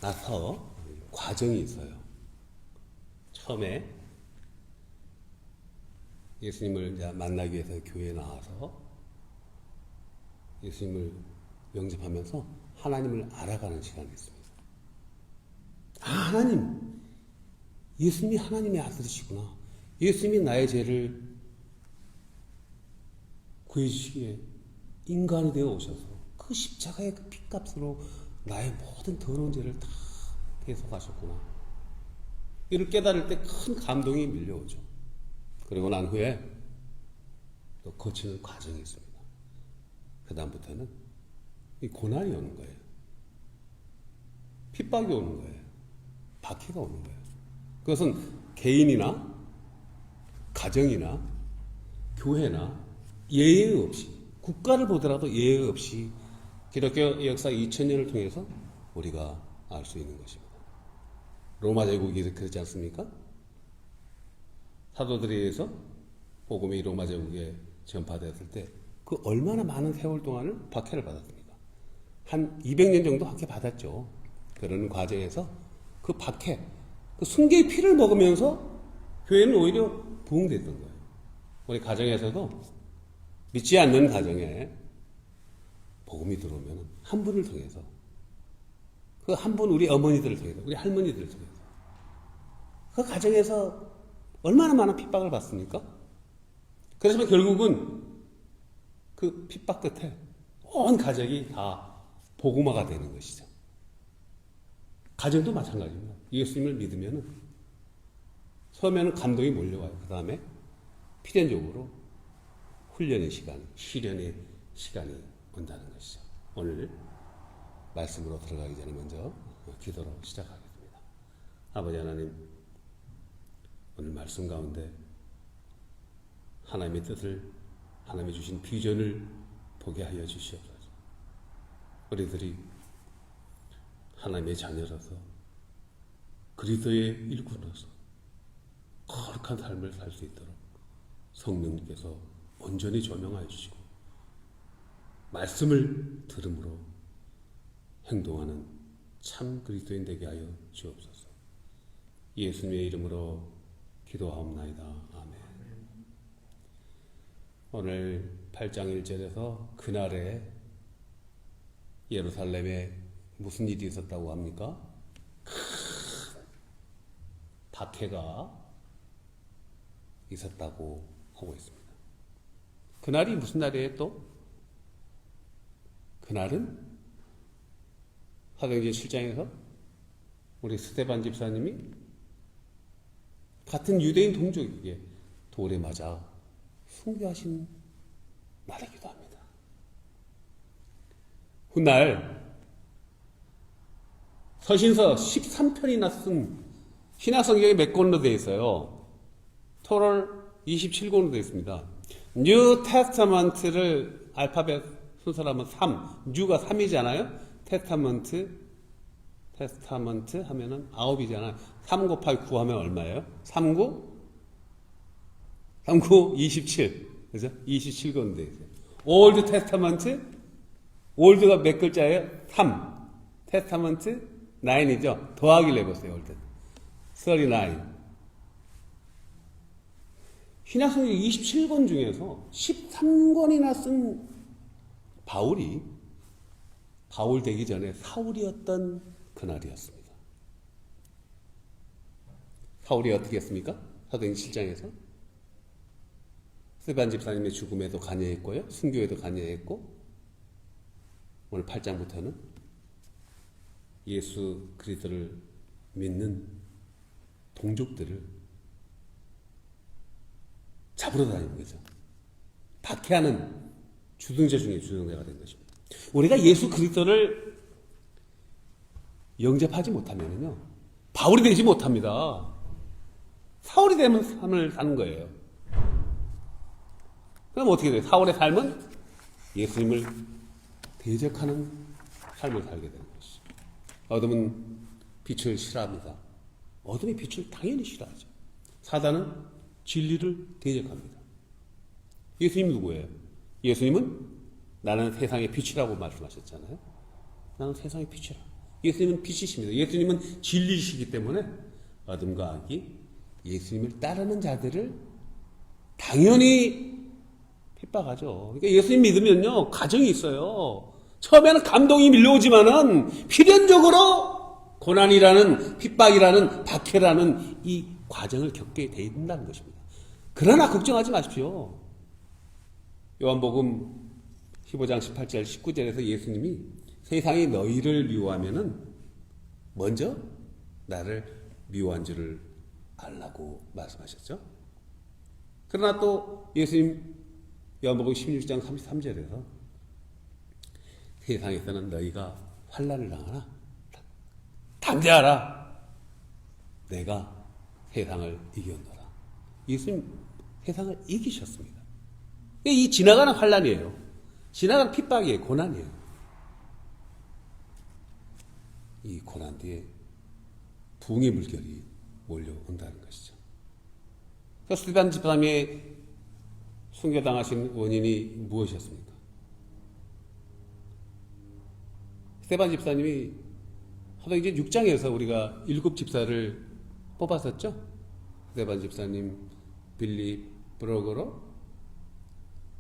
나서 과정이 있어요. 처음에 예수님을 이제 만나기 위해서 교회에 나와서 예수님을 영접하면서 하나님을 알아가는 시간이 있습니다. 아, 하나님, 예수님이 하나님의 아들이시구나. 예수님이 나의 죄를 구해주시기에 인간이 되어 오셔서 그 십자가의 그 핏값으로 나의 모든 더러운 죄를 다 대속하셨구나. 이를 깨달을 때 큰 감동이 밀려오죠. 그리고 난 후에 또 거치는 과정이 있습니다. 그 다음부터는 이 고난이 오는 거예요. 핍박이 오는 거예요. 박해가 오는 거예요. 그것은 개인이나 가정이나 교회나 예외 없이, 국가를 보더라도 예외 없이 기독교 역사 2000년을 통해서 우리가 알 수 있는 것입니다. 로마 제국이 그렇지 않습니까? 사도들에 의해서 복음이 로마 제국에 전파되었을 때 그 얼마나 많은 세월 동안을 박해를 받았습니까? 한 200년 정도 박해 받았죠. 그런 과정에서 그 박해, 그 순교의 피를 먹으면서 교회는 오히려 부흥됐던 거예요. 우리 가정에서도 믿지 않는 가정에 복음이 들어오면 한 분을 통해서, 그 한 분 우리 어머니들을 통해서, 우리 할머니들을 통해서, 그 가정에서 얼마나 많은 핍박을 받습니까? 그래서 결국은 그 핍박 끝에 온 가족이 다 복음화가 되는 것이죠. 가정도 마찬가지입니다. 예수님을 믿으면 처음에는 감동이 몰려와요. 그 다음에 필연적으로 훈련의 시간, 시련의 시간이 온다는 것이죠. 오늘 말씀으로 들어가기 전에 먼저 기도로 시작하겠습니다. 아버지 하나님, 오늘 말씀 가운데 하나님의 뜻을, 하나님이 주신 비전을 보게 하여 주시옵소서. 우리들이 하나님의 자녀라서 그리스도의 일꾼으로서 거룩한 삶을 살 수 있도록 성령님께서 온전히 조명하여 주시고 말씀을 들음으로 행동하는 참 그리스도인 되게 하여 주옵소서. 예수님의 이름으로 기도하옵나이다. 아멘. 오늘 8장 1절에서 그날에 예루살렘에 무슨 일이 있었다고 합니까? 큰 박해가 있었다고 하고 있습니다. 그날이 무슨 날이에요 또? 그날은 사도행전 7장에서 우리 스데반 집사님이 같은 유대인 동족에게 돌에 맞아 순교하신 날이기도 합니다. 훗날 서신서 13편이나 쓴 신약성경에 몇 권으로 되어 있어요. 토럴 27권으로 되어 있습니다. 뉴 테스타먼트를 알파벳 순서로 하면 3, 뉴가 3이잖아요. 테스타먼트 하면은 9이잖아요. 3 곱하기 9 하면 얼마예요? 39? 39, 27. 그죠? 27권 되어 있어요. 올드 테스타먼트, 올드가 몇 글자예요? 3. 테스타먼트 9이죠? 더하기를 해보세요, 올드. 39. 신약성경 27권 중에서 13권이나 쓴 바울 되기 전에 사울이었던 그날이었습니다. 사울이 어떻게 했습니까? 사도행전 7장에서 스데반 집사님의 죽음에도 관여했고요, 순교에도 관여했고, 오늘 8장부터는 예수 그리스도를 믿는 동족들을 잡으러 다니는 거죠. 박해하는 주둔자 중에 주둔자가 된 것입니다. 우리가 예수 그리스도를 영접하지 못하면요, 바울이 되지 못합니다. 사울이 되면 삶을 사는 거예요. 그럼 어떻게 돼요? 사울의 삶은 예수님을 대적하는 삶을 살게 되는 것이죠. 어둠은 빛을 싫어합니다. 어둠이 빛을 당연히 싫어하죠. 사단은 진리를 대적합니다. 예수님 누구예요? 예수님은 나는 세상의 빛이라고 말씀하셨잖아요. 나는 세상의 빛이라. 예수님은 빛이십니다. 예수님은 진리시기 때문에 어둠과 악이 예수님을 따르는 자들을 당연히 핍박하죠. 그러니까 예수님 믿으면요, 과정이 있어요. 처음에는 감동이 밀려오지만은 필연적으로 고난이라는, 핍박이라는, 박해라는 이 과정을 겪게 돼 있다는 것입니다. 그러나 걱정하지 마십시오. 요한복음 15장 18절 19절에서 예수님이 세상이 너희를 미워하면은 먼저 나를 미워한 줄을 알라고 말씀하셨죠. 그러나 또 예수님 요한복음 16장 33절에서 세상에서는 너희가 환난을 당하나 담대하라, 내가 세상을 이겼노라. 예수님 세상을 이기셨습니다. 이 지나가는 환난이에요. 지나가는 핍박이에요. 고난이에요. 이 고난 뒤에 붕의 물결이 몰려온다는 것이죠. 스데반 집사님의 순교당하신 원인이 무엇이었습니까? 스데반 집사님이 하도 이제 6장에서 우리가 7 집사를 뽑았었죠. 스데반 집사님, 빌립, 브로거로,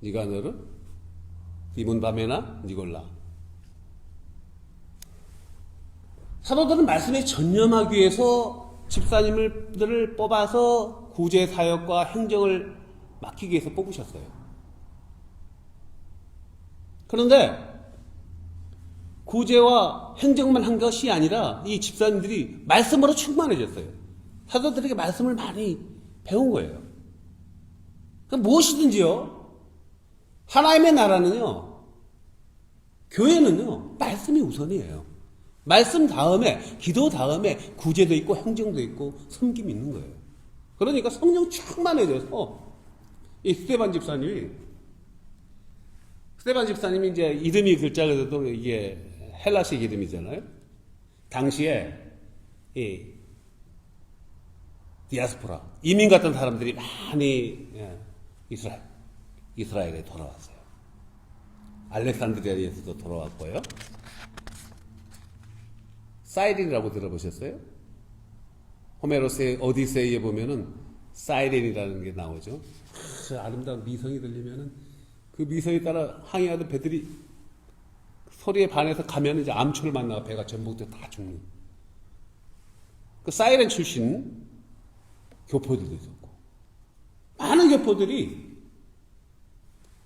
니가노르, 디몬 바메나, 니골라. 사도들은 말씀에 전념하기 위해서 집사님들을 뽑아서 구제 사역과 행정을 맡기기 위해서 뽑으셨어요. 그런데 구제와 행정만 한 것이 아니라 이 집사님들이 말씀으로 충만해졌어요. 사도들에게 말씀을 많이 배운 거예요. 그러니까 무엇이든지요, 하나님의 나라는요, 교회는요, 말씀이 우선이에요. 말씀 다음에, 기도 다음에 구제도 있고 행정도 있고 섬김이 있는 거예요. 그러니까 성령 충만해져서 이 스데반 집사님이 이제 이름이 글자가도 이게 헬라식 이름이잖아요. 당시에 이 디아스포라, 이민 갔던 사람들이 많이 이스라엘에 돌아왔어요. 알렉산드리아에서도 돌아왔고요. 사이렌이라고 들어보셨어요? 호메로스의 오디세이에 보면은 사이렌이라는 게 나오죠. 아름다운 미성이 들리면은 그 미성에 따라 항해하던 배들이 소리에 반해서 가면 이제 암초를 만나고 배가 전복돼 다 죽는. 그 사이렌 출신 교포들도 있었고, 많은 교포들이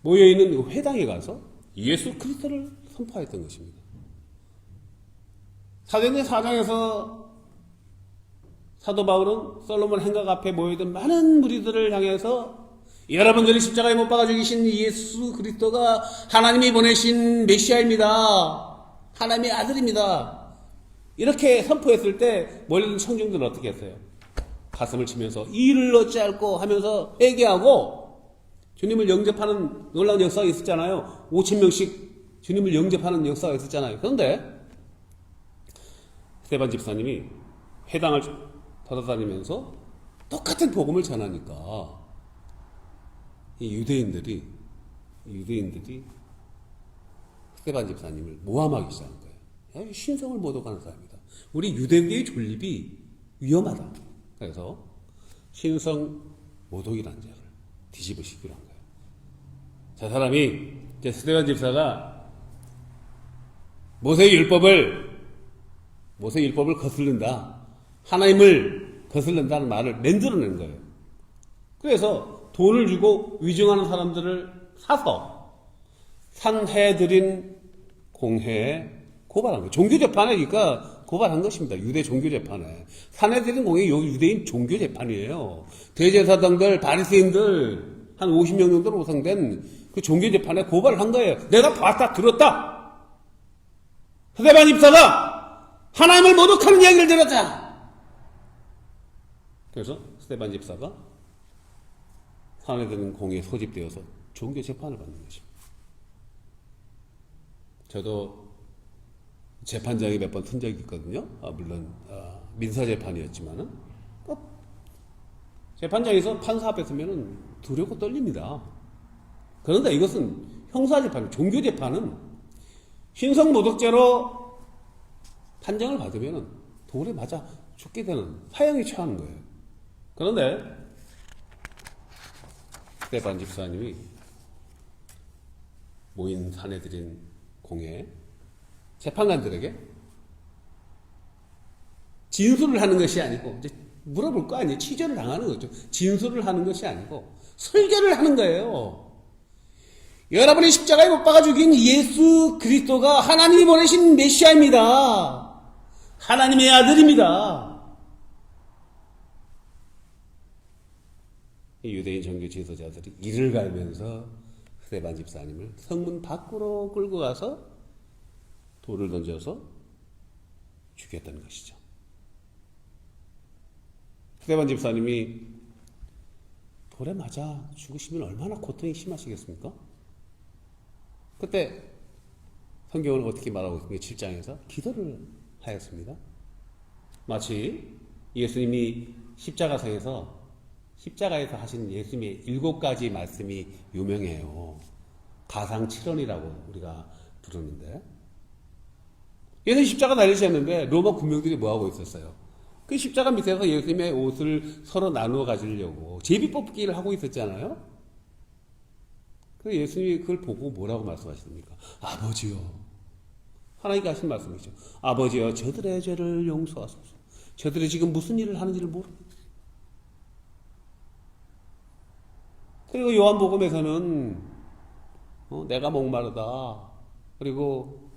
모여있는 회당에 가서 예수 그리스도를 선포했던 것입니다. 사도행전 4장에서 사도 바울은 솔로몬 행각 앞에 모여있던 많은 무리들을 향해서 여러분들이 십자가에 못 박아 죽이신 예수 그리스도가 하나님이 보내신 메시아입니다. 하나님의 아들입니다. 이렇게 선포했을 때 멀리 청중들은 어떻게 했어요? 가슴을 치면서 이를 어찌할꼬 하면서 회개하고 주님을 영접하는 놀라운 역사가 있었잖아요. 5,000명씩 주님을 영접하는 역사가 있었잖아요. 그런데 스데반 집사님이 회당을 돌아다니면서 똑같은 복음을 전하니까 이 유대인들이 스데반 집사님을 모함하기 시작한 거예요. 신성을 모독하는 사람이다. 우리 유대교의 존립이 위험하다. 그래서 신성 모독이라는 죄를 뒤집으시기로 한 거예요. 저 사람이 이제 스데반 집사가 모세의 율법을 거슬른다, 하나님을 거슬른다는 말을 만들어낸 거예요. 그래서 돈을 주고 위증하는 사람들을 사서 산헤드린 공회에 고발한 거예요. 종교재판에 그러니까 고발한 것입니다. 유대 종교재판에. 산헤드린 공회 유대인 종교재판이에요. 대제사장들, 바리새인들 한 50명 정도로 구성된 그 종교재판에 고발을 한 거예요. 내가 봤다, 들었다. 스데반 집사가 하나님을 모독하는 이야기를 들었다. 그래서 스데반 집사가 산헤드린 공회에 소집되어서 종교재판을 받는 것입니다. 저도 재판장에 몇 번 튼 적이 있거든요. 물론 민사재판이었지만은 재판장에서 판사 앞에 서면은 두렵고 떨립니다. 그런데 이것은 형사재판, 종교재판은 신성모독죄로 판정을 받으면 돌에 맞아 죽게 되는 사형에 처하는 거예요. 그런데 스데반 집사님이 모인 사내들인 공회 재판관들에게 진술을 하는 것이 아니고 이제 물어볼 거 아니에요. 취조를 당하는 거죠. 진술을 하는 것이 아니고 설교를 하는 거예요. 여러분이 십자가에 못 박아 죽인 예수 그리스도가 하나님이 보내신 메시아입니다. 하나님의 아들입니다. 유대인 종교 지도자들이 이를 갈면서 스데반 집사님을 성문 밖으로 끌고 가서 돌을 던져서 죽였던 것이죠. 스데반 집사님이 돌에 맞아 죽으시면 얼마나 고통이 심하시겠습니까? 그때 성경은 어떻게 말하고 있습니까? 7장에서 기도를 하였습니다. 마치 예수님이 십자가에서 하신 예수님의 7가지 말씀이 유명해요. 가상칠언이라고 우리가 부르는데, 예수님 십자가 달리셨는데 로마 군병들이 뭐하고 있었어요? 그 십자가 밑에서 예수님의 옷을 서로 나누어 가지려고 제비뽑기를 하고 있었잖아요. 그래서 예수님이 그걸 보고 뭐라고 말씀하십니까? 아버지요. 하나님께 하신 말씀이죠. 아버지요, 저들의 죄를 용서하소서. 저들이 지금 무슨 일을 하는지를 모릅니다. 그리고 요한복음에서는 내가 목마르다, 그리고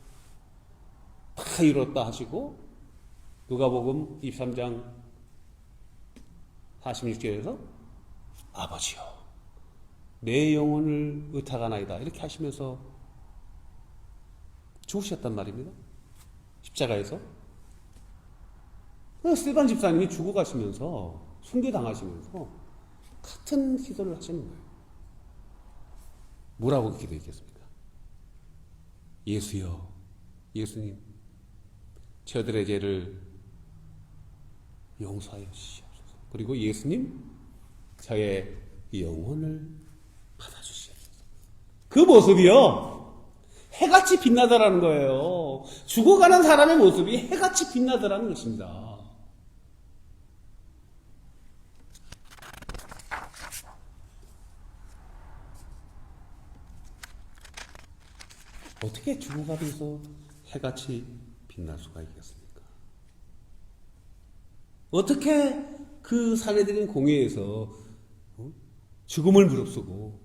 다 이뤘다 하시고, 누가복음 23장 46절에서 아버지요, 내 영혼을 의탁하나이다 이렇게 하시면서 죽으셨단 말입니다. 십자가에서. 스데반 집사님이 죽어가시면서, 순교당하시면서 같은 기도를 하시는 거예요. 뭐라고 기도했겠습니까? 예수여, 예수님, 저들의 죄를 용서하여 주시옵소서. 그리고 예수님, 저의 영혼을 받아주시옵소서. 그 모습이요, 해같이 빛나더라는 거예요. 죽어가는 사람의 모습이 해같이 빛나더라는 것입니다. 어떻게 죽어가면서 해같이 빛날 수가 있겠습니까? 어떻게 그 사내들인 공회에서 죽음을 무릅쓰고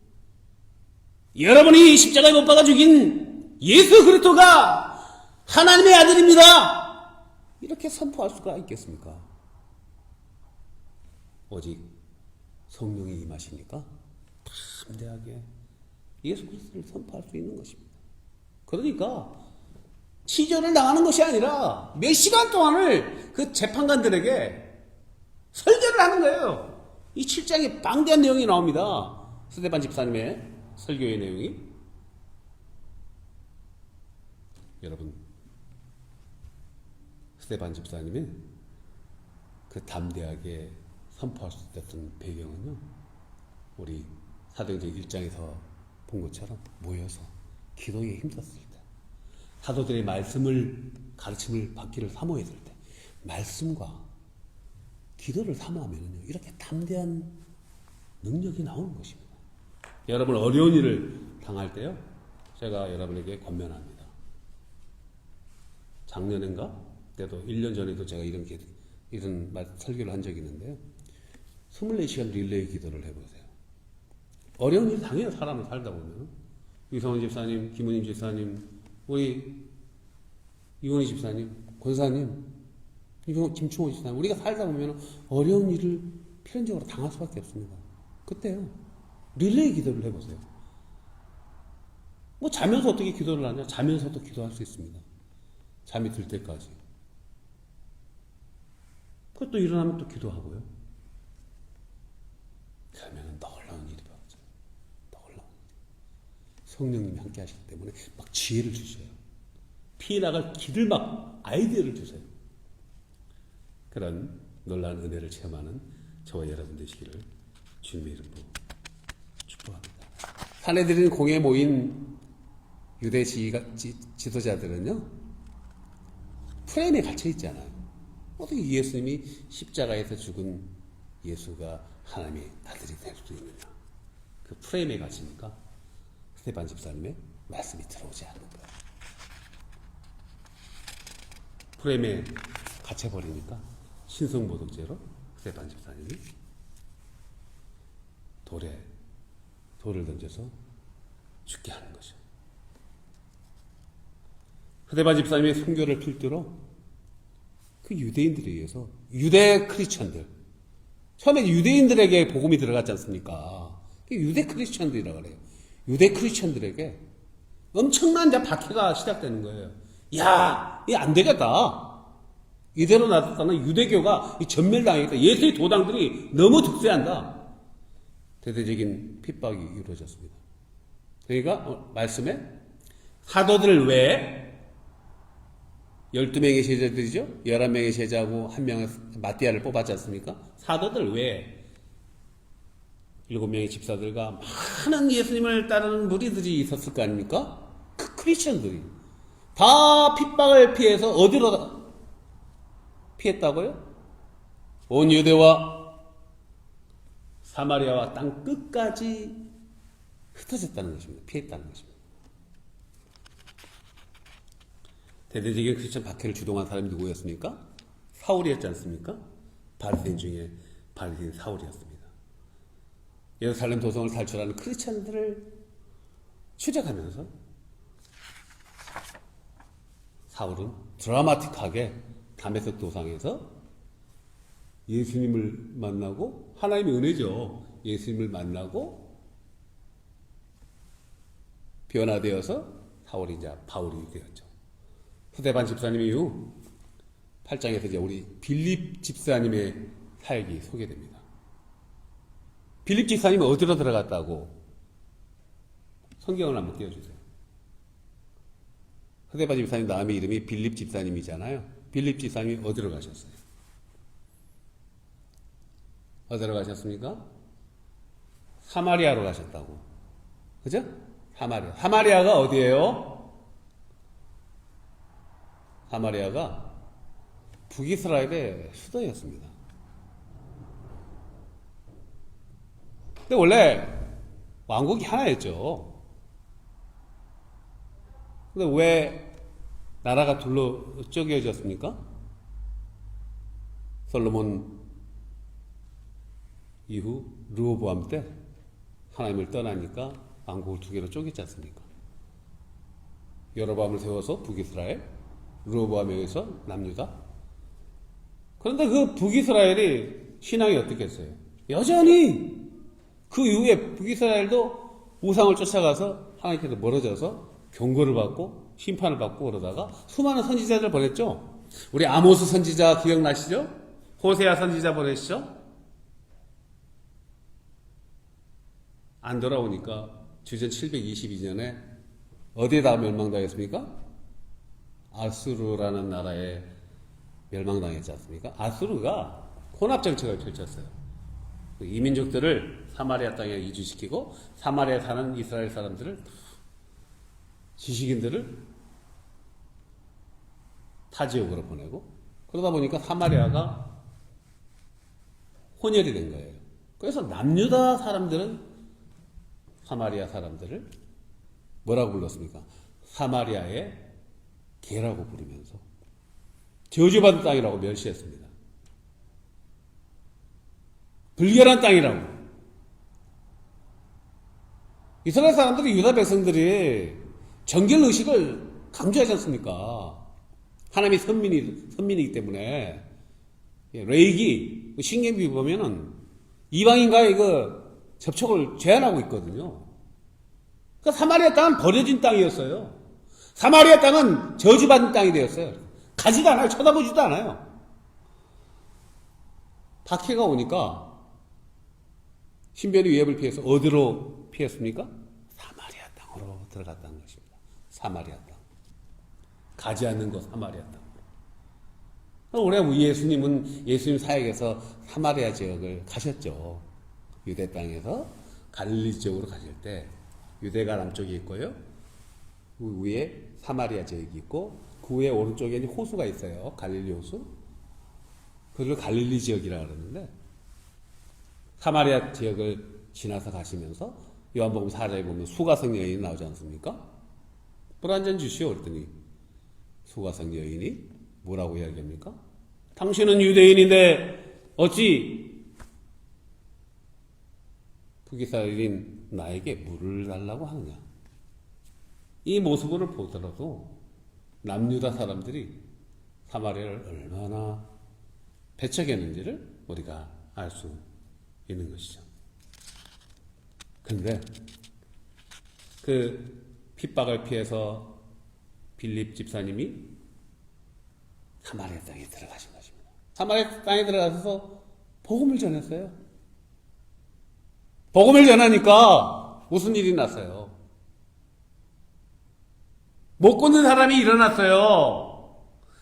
여러분이 십자가에 못 박아 죽인 예수 그리스도가 하나님의 아들입니다, 이렇게 선포할 수가 있겠습니까? 오직 성령이 임하시니까 담대하게 예수 그리스도를 선포할 수 있는 것입니다. 그러니까 치조를 당하는 것이 아니라 몇 시간 동안을 그 재판관들에게 설교를 하는 거예요. 이 7장에 방대한 내용이 나옵니다. 스데반 집사님의 설교의 내용이. 여러분, 스데반 집사님이 그 담대하게 선포할 수 있었던 배경은요, 우리 사도행전 1장에서 본 것처럼 모여서 기도에 힘썼을 때, 사도들의 가르침을 받기를 사모했을 때, 말씀과 기도를 사모하면요, 이렇게 담대한 능력이 나오는 것입니다. 여러분, 어려운 일을 당할 때요, 제가 여러분에게 권면합니다. 작년인가? 때도 1년 전에도 제가 이런 설교를 한 적이 있는데요. 24시간 릴레이 기도를 해보세요. 어려운 일 당해요, 사람을 살다 보면. 유성원 집사님, 김은임 집사님, 우리 이원희 집사님, 권사님, 김충호 집사님, 우리가 살다 보면 어려운 일을 필연적으로 당할 수밖에 없습니다. 그때요, 릴레이 기도를 해보세요. 뭐 자면서 어떻게 기도를 하냐? 자면서도 기도할 수 있습니다. 잠이 들 때까지. 그것도 일어나면 또 기도하고요. 그러면 놀라운 일이 벌어져요. 놀라운 일. 성령님이 함께 하시기 때문에 막 지혜를 주셔요. 피해 나갈 길을 막 아이디어를 주세요. 그런 놀라운 은혜를 체험하는 저와 여러분 되시기를 주님의 이름으로 축복합니다. 사내들인 공회에 모인 유대 지도자들은요, 프레임에 갇혀 있잖아요. 어떻게 예수님이 십자가에서 죽은 예수가 하나님의 아들이 될 수 있느냐. 그 프레임에 갇히니까 스테반 집사님의 말씀이 들어오지 않는 거예요. 프레임에 갇혀버리니까 신성모독죄로 스테반 집사님이 돌을 던져서 죽게 하는 거죠. 스테반 집사님의 순교를 필두로 그 유대인들에 의해서 유대 크리스천들, 처음에 유대인들에게 복음이 들어갔지 않습니까? 유대 크리스천들이라고 그래요. 유대 크리스천들에게 엄청난 박해가 시작되는 거예요. 야, 이게 안 되겠다. 이대로 놔뒀다는 유대교가 전멸당하겠다. 예수의 도당들이 너무 득세한다. 대대적인 핍박이 이루어졌습니다. 그러니까 말씀에 사도들 외에 12명의 제자들이죠. 11명의 제자하고 한 명의 마띠아를 뽑았지 않습니까? 사도들 외에 7명의 집사들과 많은 예수님을 따르는 무리들이 있었을 거 아닙니까? 그 크리스천들이 다 핍박을 피해서 어디로 피했다고요? 온 유대와 사마리아와 땅 끝까지 흩어졌다는 것입니다. 피했다는 것입니다. 대대적인 크리스천 박해를 주동한 사람이 누구였습니까? 사울이었지 않습니까? 바리새인 중에 바리새인 사울이었습니다. 예루살렘 도성을 탈출하는 크리스천들을 추적하면서 사울은 드라마틱하게 다메섹 도상에서 예수님을 만나고, 하나님의 은혜죠. 예수님을 만나고 변화되어서 사울이 이제 바울이 되었죠. 스데반 집사님 이후 8장에서 이제 우리 빌립 집사님의 사역이 소개됩니다. 빌립 집사님은 어디로 들어갔다고? 성경을 한번 띄워주세요. 스데반 집사님 남의 이름이 빌립 집사님이잖아요. 빌립 집사님이 어디로 가셨어요? 어디로 가셨습니까? 사마리아로 가셨다고. 그죠? 사마리아. 사마리아가 어디예요? 사마리아가 북이스라엘의 수도였습니다. 근데 원래 왕국이 하나였죠. 근데 왜 나라가 둘로 쪼개졌습니까? 솔로몬 이후 르호보암 때 하나님을 떠나니까 왕국을 두 개로 쪼개지 않습니까? 여로보암을 세워서 북이스라엘, 르호보암에 의해서 남유다. 그런데 그 북이스라엘이 신앙이 어떻게 했어요? 여전히 그 이후에 북이스라엘도 우상을 쫓아가서 하나님께서 멀어져서 경고를 받고 심판을 받고 그러다가 수많은 선지자들 보냈죠. 우리 아모스 선지자 기억나시죠? 호세아 선지자 보냈죠? 안 돌아오니까 주전 722년에 어디에다가 멸망당했습니까? 아수르라는 나라에 멸망당했지 않습니까? 아수르가 혼합정책을 펼쳤어요. 이민족들을 사마리아 땅에 이주시키고 사마리아에 사는 이스라엘 사람들을, 지식인들을 타 지역으로 보내고, 그러다 보니까 사마리아가 혼혈이 된 거예요. 그래서 남유다 사람들은 사마리아 사람들을 뭐라고 불렀습니까? 사마리아의 개라고 부르면서 저주받은 땅이라고 멸시했습니다. 불결한 땅이라고. 이스라엘 사람들이, 유다 백성들이 정결의식을 강조하지 않습니까? 하나님의 선민이기 때문에. 레이기, 신명기 보면은 이방인과의 접촉을 제한하고 있거든요. 그러니까 사마리아 땅은 버려진 땅이었어요. 사마리아 땅은 저주받은 땅이 되었어요. 가지도 않아요. 쳐다보지도 않아요. 박해가 오니까 신변의 위협을 피해서 어디로 피했습니까? 사마리아 땅으로 들어갔다는 것입니다. 사마리아 땅. 가지 않는 것, 사마리아 땅. 올해 예수님 사역에서 사마리아 지역을 가셨죠. 유대 땅에서 갈릴리 지역으로 가실 때 유대가 남쪽에 있고요. 그 위에 사마리아 지역이 있고 그 구의 오른쪽에 이제 호수가 있어요. 갈릴리 호수. 그걸 갈릴리 지역이라고 그러는데, 사마리아 지역을 지나서 가시면서 요한복음 4장에 보면 수가성 여인이 나오지 않습니까? 물 한 잔 주시오 그랬더니 수가성 여인이 뭐라고 이야기합니까? 당신은 유대인인데 어찌 북이스라엘인 나에게 물을 달라고 하느냐. 이 모습을 보더라도 남유다 사람들이 사마리아를 얼마나 배척했는지를 우리가 알 수 있는 것이죠. 근데 그 핍박을 피해서 빌립 집사님이 사마리아 땅에 들어가신 것입니다. 사마리아 땅에 들어가서 복음을 전했어요. 복음을 전하니까 무슨 일이 났어요? 못 걷는 사람이 일어났어요.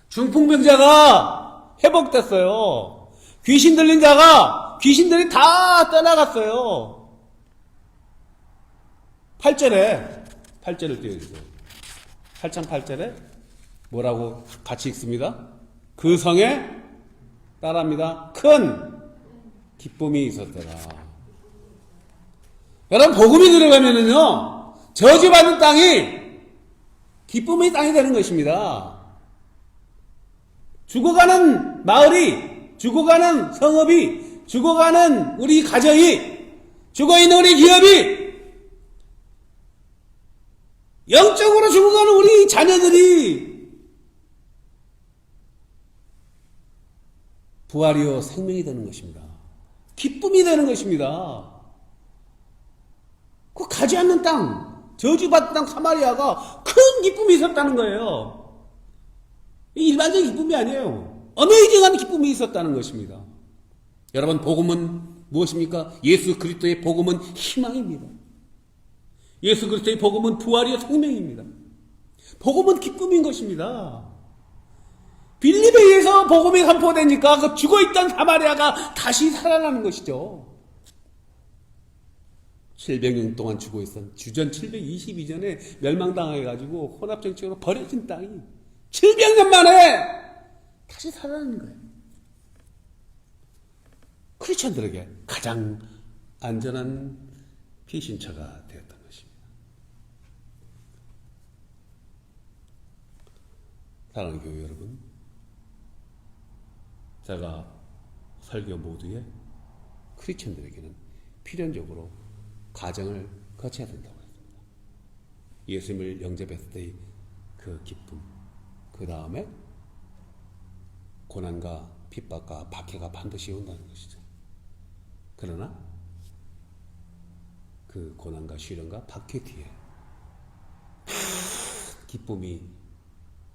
중풍병자가 회복됐어요. 귀신 들린 자가 귀신들이 다 떠나갔어요. 8절을 띄워주세요. 8장 8절에 뭐라고 같이 읽습니다. 그 성에 따라합니다. 큰 기쁨이 있었더라. 여러분, 복음이 들어가면은요, 저주받은 땅이 기쁨의 땅이 되는 것입니다. 죽어가는 마을이, 죽어가는 성읍이, 죽어가는 우리 가정이, 죽어있는 우리 기업이, 영적으로 죽어가는 우리 자녀들이 부활이요 생명이 되는 것입니다. 기쁨이 되는 것입니다. 그 가지 않는 땅, 저주받은 땅 사마리아가 큰 기쁨이 있었다는 거예요. 일반적인 기쁨이 아니에요. 어메이징한 기쁨이 있었다는 것입니다. 여러분, 복음은 무엇입니까? 예수 그리스도의 복음은 희망입니다. 예수 그리스도의 복음은 부활이요 생명입니다. 복음은 기쁨인 것입니다. 빌립에 의해서 복음이 선포되니까 그 죽어있던 사마리아가 다시 살아나는 것이죠. 700년 동안 죽어있던 주전 722년에 멸망당해가지고 혼합정책으로 버려진 땅이 700년 만에 다시 살아나는 거예요. 크리스천들에게 가장 안전한 피신처가 되었던 것입니다. 사랑하는 교회 여러분, 제가 설교 모두에 크리스천들에게는 필연적으로 과정을 거쳐야 된다고 했습니다. 예수님을 영접했을 때의 그 기쁨, 그 다음에 고난과 핍박과 박해가 반드시 온다는 것이죠. 그러나 그 고난과 시련과 박해 뒤에 기쁨이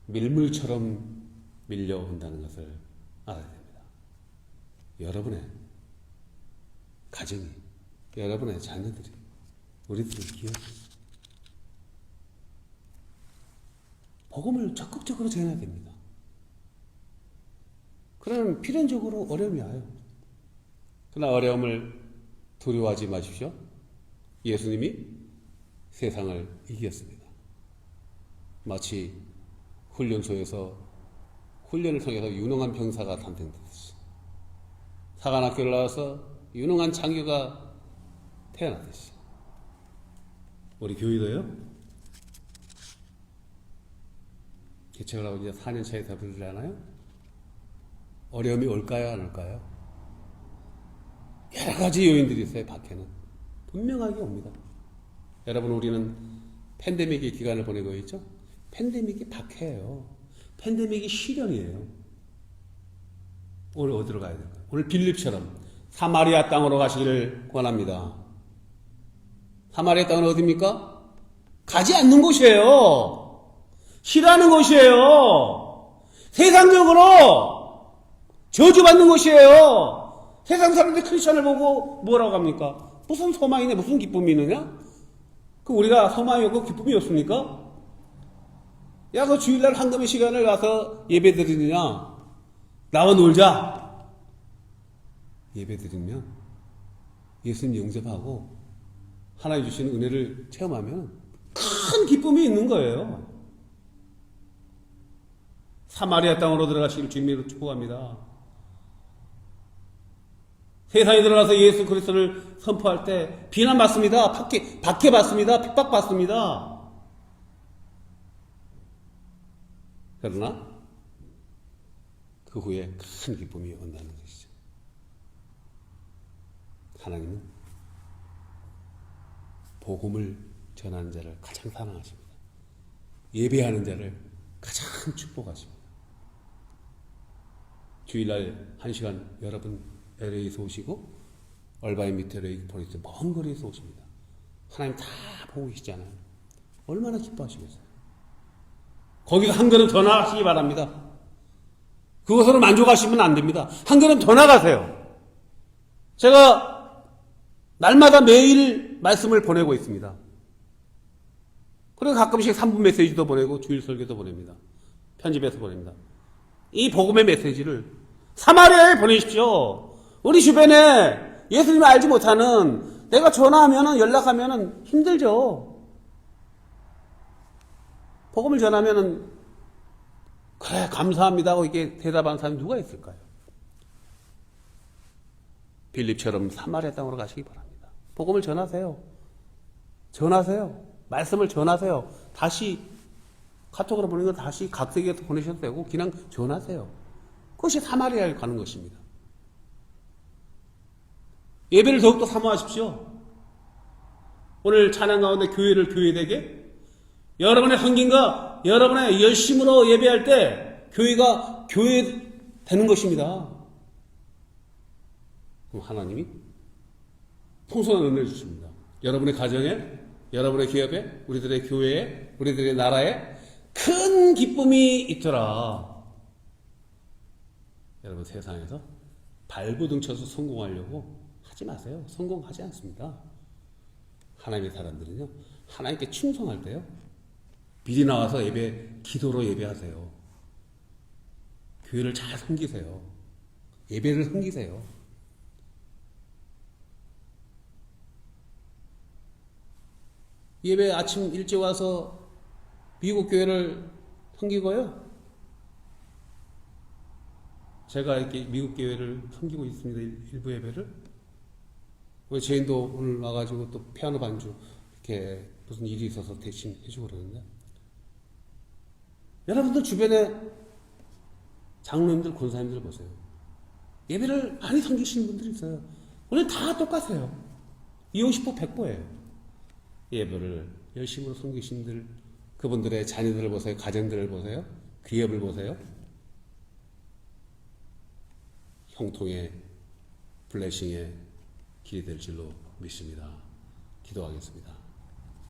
밀물처럼 밀려온다는 것을 알아야 됩니다. 여러분의 가정이, 여러분의 자녀들이, 우리들의 기업이 복음을 적극적으로 전해야 됩니다. 그러면 필연적으로 어려움이 와요. 그러나 어려움을 두려워하지 마십시오. 예수님이 세상을 이겼습니다. 마치 훈련소에서 훈련을 통해서 유능한 병사가 탄생되듯이, 사관학교를 나와서 유능한 장교가 태어나듯이, 우리 교회도요, 개척을 하고 이제 4년 차에 접어들잖아요. 어려움이 올까요, 안 올까요? 여러 가지 요인들이 있어요. 박해는 분명하게 옵니다. 여러분, 우리는 팬데믹의 기간을 보내고 있죠. 팬데믹이 박해예요. 팬데믹이 시련이에요. 오늘 어디로 가야 될까요? 오늘 빌립처럼 사마리아 땅으로 가시기를 권합니다. 사마리아 땅은 어디입니까? 가지 않는 곳이에요. 싫어하는 곳이에요. 세상적으로 저주받는 곳이에요. 세상 사람들이 크리스천을 보고 뭐라고 합니까? 무슨 소망이냐, 무슨 기쁨이 있느냐? 그 우리가 소망이 없고 기쁨이 없습니까? 야, 그 주일날 황금의 시간을 가서 예배 드리느냐? 나와 놀자. 예배 드리면 예수님 영접하고 하나님 주시는 은혜를 체험하면 큰 기쁨이 있는 거예요. 사마리아 땅으로 들어가시길 주님으로 축복합니다. 세상에 들어가서 예수 그리스도를 선포할 때 비난받습니다. 박해받습니다. 핍박받습니다. 그러나 그 후에 큰 기쁨이 온다는 것이죠. 하나님은 복음을 전하는 자를 가장 사랑하십니다. 예배하는 자를 가장 축복하십니다. 주일날 1시간 여러분 LA에서 오시고 얼바인 밑에 레이크 포레스트 먼 거리에서 오십니다. 하나님 다 보고 계시잖아요. 얼마나 기뻐하시겠어요. 거기가 한 걸음 더 나가시기 바랍니다. 그것으로 만족하시면 안 됩니다. 한 걸음 더 나가세요. 제가 날마다 매일 말씀을 보내고 있습니다. 그리고 가끔씩 3분 메시지도 보내고 주일 설교도 보냅니다. 편집해서 보냅니다. 이 복음의 메시지를 사마리아에 보내십시오. 우리 주변에 예수님을 알지 못하는, 내가 전화하면 연락하면 힘들죠. 복음을 전하면 그래 감사합니다 하고 이게 대답하는 사람이 누가 있을까요? 빌립처럼 사마리아 땅으로 가시기 바랍니다. 복음을 전하세요. 전하세요. 말씀을 전하세요. 다시 카톡으로 보내는 건 다시 각색해서 보내셔도 되고 그냥 전하세요. 그것이 사마리아에 가는 것입니다. 예배를 더욱더 사모하십시오. 오늘 찬양 가운데 교회를 교회되게, 여러분의 헌금과 여러분의 열심으로 예배할 때 교회가 교회 되는 것입니다. 그럼 하나님이 풍성한 은혜를 주십니다. 여러분의 가정에, 여러분의 기업에, 우리들의 교회에, 우리들의 나라에 큰 기쁨이 있더라. 여러분 세상에서 발버둥 쳐서 성공하려고 하지 마세요. 성공하지 않습니다. 하나님의 사람들은요, 하나님께 충성할 때요, 미리 나와서 기도로 예배하세요. 교회를 잘 섬기세요. 예배를 섬기세요. 예배 아침 일찍 와서 미국 교회를 섬기고요. 제가 이렇게 미국 교회를 섬기고 있습니다. 일부 예배를. 제인도 오늘 와가지고 또 피아노 반주 이렇게 무슨 일이 있어서 대신 해주고 그러는데, 여러분들 주변에 장로님들, 권사님들 보세요. 예배를 많이 섬기시는 분들이 있어요. 오늘 다 똑같아요. 250보 100보예요. 예배를 열심으로 섬기신 분들, 그분들의 자녀들을 보세요. 가정들을 보세요. 기업을 보세요. 형통의 블레싱의 길이 될 줄로 믿습니다. 기도하겠습니다.